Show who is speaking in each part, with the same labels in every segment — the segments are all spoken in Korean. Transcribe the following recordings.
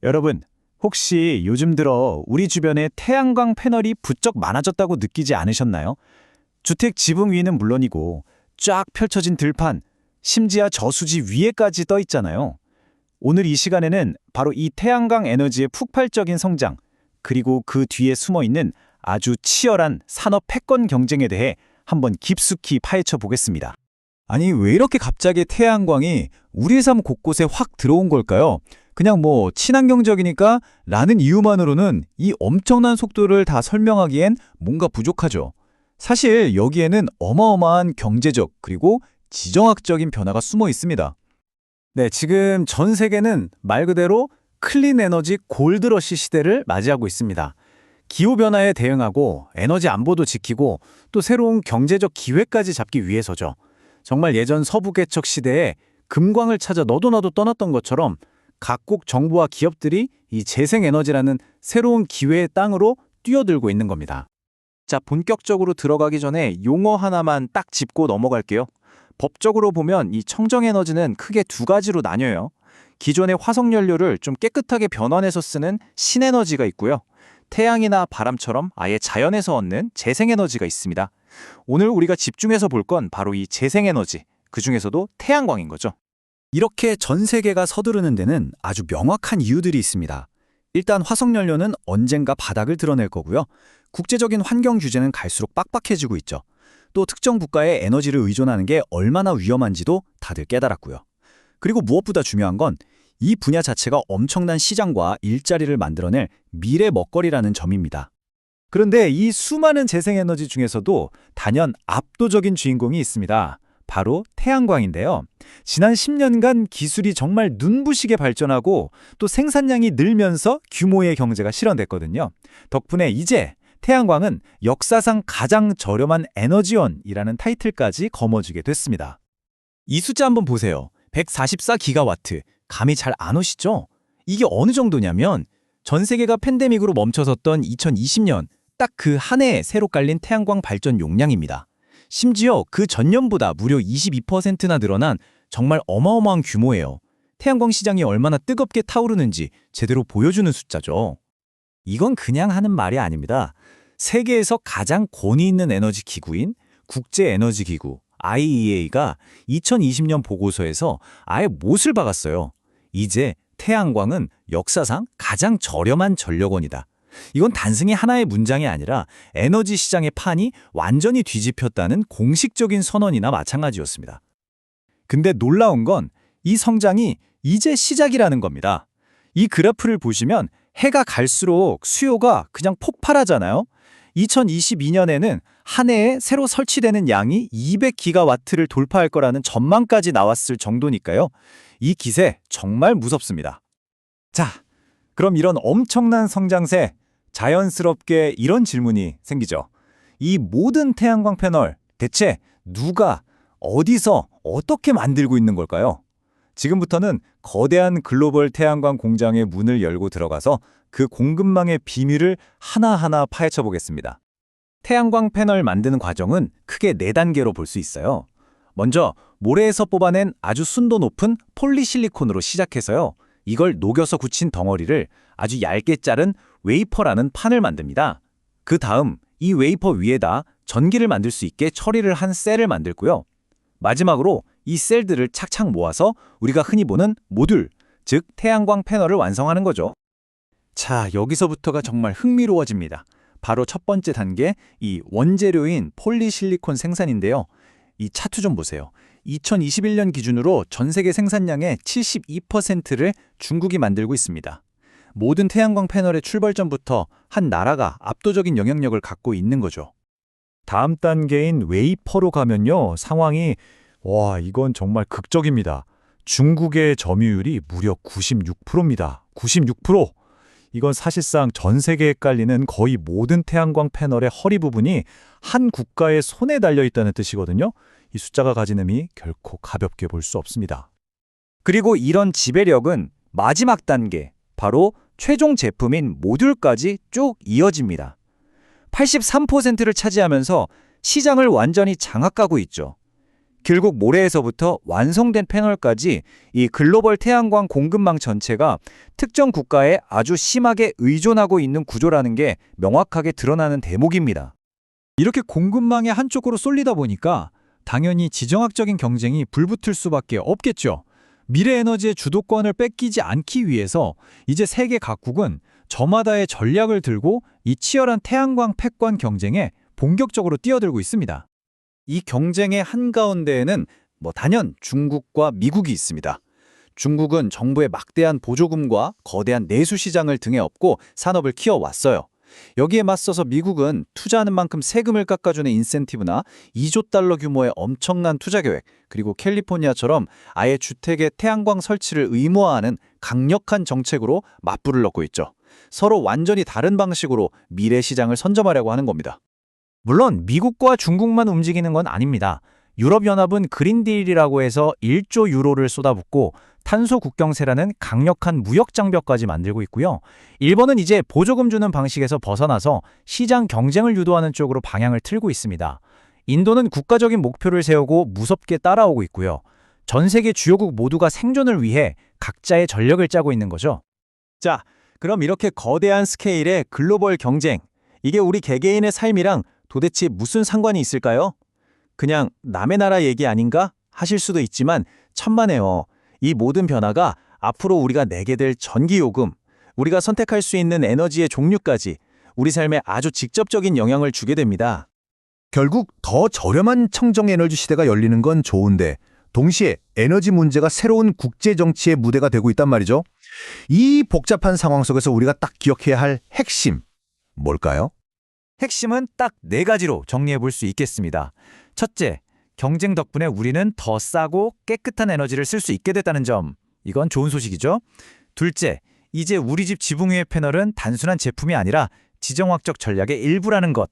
Speaker 1: 여러분, 혹시 요즘 들어 우리 주변에 태양광 패널이 부쩍 많아졌다고 느끼지 않으셨나요? 주택 지붕 위는 물론이고 쫙 펼쳐진 들판, 심지어 저수지 위에까지 떠 있잖아요. 오늘 이 시간에는 바로 이 태양광 에너지의 폭발적인 성장, 그리고 그 뒤에 숨어 있는 아주 치열한 산업 패권 경쟁에 대해 한번 깊숙이 파헤쳐 보겠습니다.
Speaker 2: 아니, 왜 이렇게 갑자기 태양광이 우리 삶 곳곳에 확 들어온 걸까요? 그냥 친환경적이니까 라는 이유만으로는 이 엄청난 속도를 다 설명하기엔 뭔가 부족하죠. 사실 여기에는 어마어마한 경제적 그리고 지정학적인 변화가 숨어 있습니다.
Speaker 1: 네, 지금 전 세계는 말 그대로 클린 에너지 골드러시 시대를 맞이하고 있습니다. 기후변화에 대응하고 에너지 안보도 지키고 또 새로운 경제적 기회까지 잡기 위해서죠. 정말 예전 서부 개척 시대에 금광을 찾아 너도 나도 떠났던 것처럼 각국 정부와 기업들이 이 재생에너지라는 새로운 기회의 땅으로 뛰어들고 있는 겁니다.
Speaker 3: 자, 본격적으로 들어가기 전에 용어 하나만 딱 짚고 넘어갈게요. 법적으로 보면 이 청정에너지는 크게 두 가지로 나뉘어요. 기존의 화석연료를 좀 깨끗하게 변환해서 쓰는 신에너지가 있고요. 태양이나 바람처럼 아예 자연에서 얻는 재생에너지가 있습니다. 오늘 우리가 집중해서 볼 건 바로 이 재생에너지, 그중에서도 태양광인 거죠.
Speaker 2: 이렇게 전 세계가 서두르는 데는 아주 명확한 이유들이 있습니다. 일단 화석연료는 언젠가 바닥을 드러낼 거고요. 국제적인 환경 규제는 갈수록 빡빡해지고 있죠. 또 특정 국가의 에너지를 의존하는 게 얼마나 위험한지도 다들 깨달았고요. 그리고 무엇보다 중요한 건 이 분야 자체가 엄청난 시장과 일자리를 만들어낼 미래 먹거리라는 점입니다. 그런데 이 수많은 재생에너지 중에서도 단연 압도적인 주인공이 있습니다. 바로 태양광인데요. 지난 10년간 기술이 정말 눈부시게 발전하고 또 생산량이 늘면서 규모의 경제가 실현됐거든요. 덕분에 이제 태양광은 역사상 가장 저렴한 에너지원이라는 타이틀까지 거머쥐게 됐습니다. 이 숫자 한번 보세요. 144기가와트. 감이 잘 안 오시죠? 이게 어느 정도냐면 전 세계가 팬데믹으로 멈춰섰던 2020년 딱 그 한 해에 새로 깔린 태양광 발전 용량입니다. 심지어 그 전년보다 무려 22%나 늘어난 정말 어마어마한 규모예요. 태양광 시장이 얼마나 뜨겁게 타오르는지 제대로 보여주는 숫자죠. 이건 그냥 하는 말이 아닙니다. 세계에서 가장 권위 있는 에너지 기구인 국제에너지기구 IEA가 2020년 보고서에서 아예 못을 박았어요. 이제 태양광은 역사상 가장 저렴한 전력원이다. 이건 단순히 하나의 문장이 아니라 에너지 시장의 판이 완전히 뒤집혔다는 공식적인 선언이나 마찬가지였습니다. 근데 놀라운 건 이 성장이 이제 시작이라는 겁니다. 이 그래프를 보시면 해가 갈수록 수요가 그냥 폭발하잖아요. 2022년에는 한 해에 새로 설치되는 양이 200기가와트를 돌파할 거라는 전망까지 나왔을 정도니까요. 이 기세 정말 무섭습니다. 자, 그럼 이런 엄청난 성장세, 자연스럽게 이런 질문이 생기죠. 이 모든 태양광 패널 대체 누가, 어디서, 어떻게 만들고 있는 걸까요? 지금부터는 거대한 글로벌 태양광 공장의 문을 열고 들어가서 그 공급망의 비밀을 하나하나 파헤쳐 보겠습니다. 태양광 패널 만드는 과정은 크게 4단계로 볼 수 있어요. 먼저 모래에서 뽑아낸 아주 순도 높은 폴리실리콘으로 시작해서요. 이걸 녹여서 굳힌 덩어리를 아주 얇게 자른 웨이퍼라는 판을 만듭니다. 그 다음 이 웨이퍼 위에다 전기를 만들 수 있게 처리를 한 셀을 만들고요. 마지막으로 이 셀들을 착착 모아서 우리가 흔히 보는 모듈, 즉 태양광 패널을 완성하는 거죠. 자, 여기서부터가 정말 흥미로워집니다. 바로 첫 번째 단계, 이 원재료인 폴리실리콘 생산인데요. 이 차트 좀 보세요. 2021년 기준으로 전 세계 생산량의 72%를 중국이 만들고 있습니다. 모든 태양광 패널의 출발점부터 한 나라가 압도적인 영향력을 갖고 있는 거죠. 다음 단계인 웨이퍼로 가면요. 상황이 이건 정말 극적입니다. 중국의 점유율이 무려 96%입니다. 96%! 이건 사실상 전 세계에 깔리는 거의 모든 태양광 패널의 허리 부분이 한 국가의 손에 달려있다는 뜻이거든요. 이 숫자가 가진 의미 결코 가볍게 볼 수 없습니다. 그리고 이런 지배력은 마지막 단계, 바로 최종 제품인 모듈까지 쭉 이어집니다. 83%를 차지하면서 시장을 완전히 장악하고 있죠. 결국 모래에서부터 완성된 패널까지 이 글로벌 태양광 공급망 전체가 특정 국가에 아주 심하게 의존하고 있는 구조라는 게 명확하게 드러나는 대목입니다.
Speaker 4: 이렇게 공급망의 한쪽으로 쏠리다 보니까 당연히 지정학적인 경쟁이 불붙을 수밖에 없겠죠. 미래 에너지의 주도권을 뺏기지 않기 위해서 이제 세계 각국은 저마다의 전략을 들고 이 치열한 태양광 패권 경쟁에 본격적으로 뛰어들고 있습니다.
Speaker 2: 이 경쟁의 한가운데에는 단연 중국과 미국이 있습니다. 중국은 정부의 막대한 보조금과 거대한 내수 시장을 등에 업고 산업을 키워왔어요. 여기에 맞서서 미국은 투자하는 만큼 세금을 깎아주는 인센티브나 2조 달러 규모의 엄청난 투자 계획, 그리고 캘리포니아처럼 아예 주택에 태양광 설치를 의무화하는 강력한 정책으로 맞불을 넣고 있죠. 서로 완전히 다른 방식으로 미래 시장을 선점하려고 하는 겁니다.
Speaker 3: 물론 미국과 중국만 움직이는 건 아닙니다. 유럽연합은 그린딜이라고 해서 1조 유로를 쏟아붓고 탄소 국경세라는 강력한 무역 장벽까지 만들고 있고요. 일본은 이제 보조금 주는 방식에서 벗어나서 시장 경쟁을 유도하는 쪽으로 방향을 틀고 있습니다. 인도는 국가적인 목표를 세우고 무섭게 따라오고 있고요. 전 세계 주요국 모두가 생존을 위해 각자의 전력을 짜고 있는 거죠.
Speaker 1: 자, 그럼 이렇게 거대한 스케일의 글로벌 경쟁, 이게 우리 개개인의 삶이랑 도대체 무슨 상관이 있을까요? 그냥 남의 나라 얘기 아닌가 하실 수도 있지만 천만에요. 이 모든 변화가 앞으로 우리가 내게 될 전기요금, 우리가 선택할 수 있는 에너지의 종류까지 우리 삶에 아주 직접적인 영향을 주게 됩니다.
Speaker 5: 결국 더 저렴한 청정에너지 시대가 열리는 건 좋은데 동시에 에너지 문제가 새로운 국제 정치의 무대가 되고 있단 말이죠. 이 복잡한 상황 속에서 우리가 딱 기억해야 할 핵심, 뭘까요?
Speaker 3: 핵심은 딱 4가지로 정리해 볼 수 있겠습니다. 첫째, 경쟁 덕분에 우리는 더 싸고 깨끗한 에너지를 쓸 수 있게 됐다는 점. 이건 좋은 소식이죠. 둘째, 이제 우리 집 지붕 위의 패널은 단순한 제품이 아니라 지정학적 전략의 일부라는 것.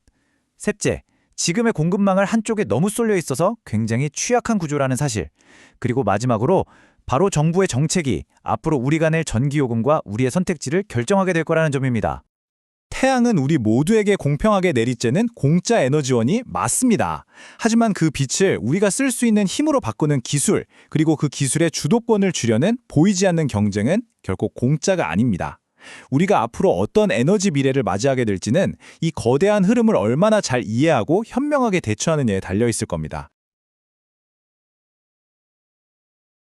Speaker 3: 셋째, 지금의 공급망을 한쪽에 너무 쏠려 있어서 굉장히 취약한 구조라는 사실. 그리고 마지막으로 바로 정부의 정책이 앞으로 우리가 낼 전기요금과 우리의 선택지를 결정하게 될 거라는 점입니다.
Speaker 4: 태양은 우리 모두에게 공평하게 내리쬐는 공짜 에너지원이 맞습니다. 하지만 그 빛을 우리가 쓸 수 있는 힘으로 바꾸는 기술, 그리고 그 기술의 주도권을 주려는 보이지 않는 경쟁은 결코 공짜가 아닙니다. 우리가 앞으로 어떤 에너지 미래를 맞이하게 될지는 이 거대한 흐름을 얼마나 잘 이해하고 현명하게 대처하느냐에 달려 있을 겁니다.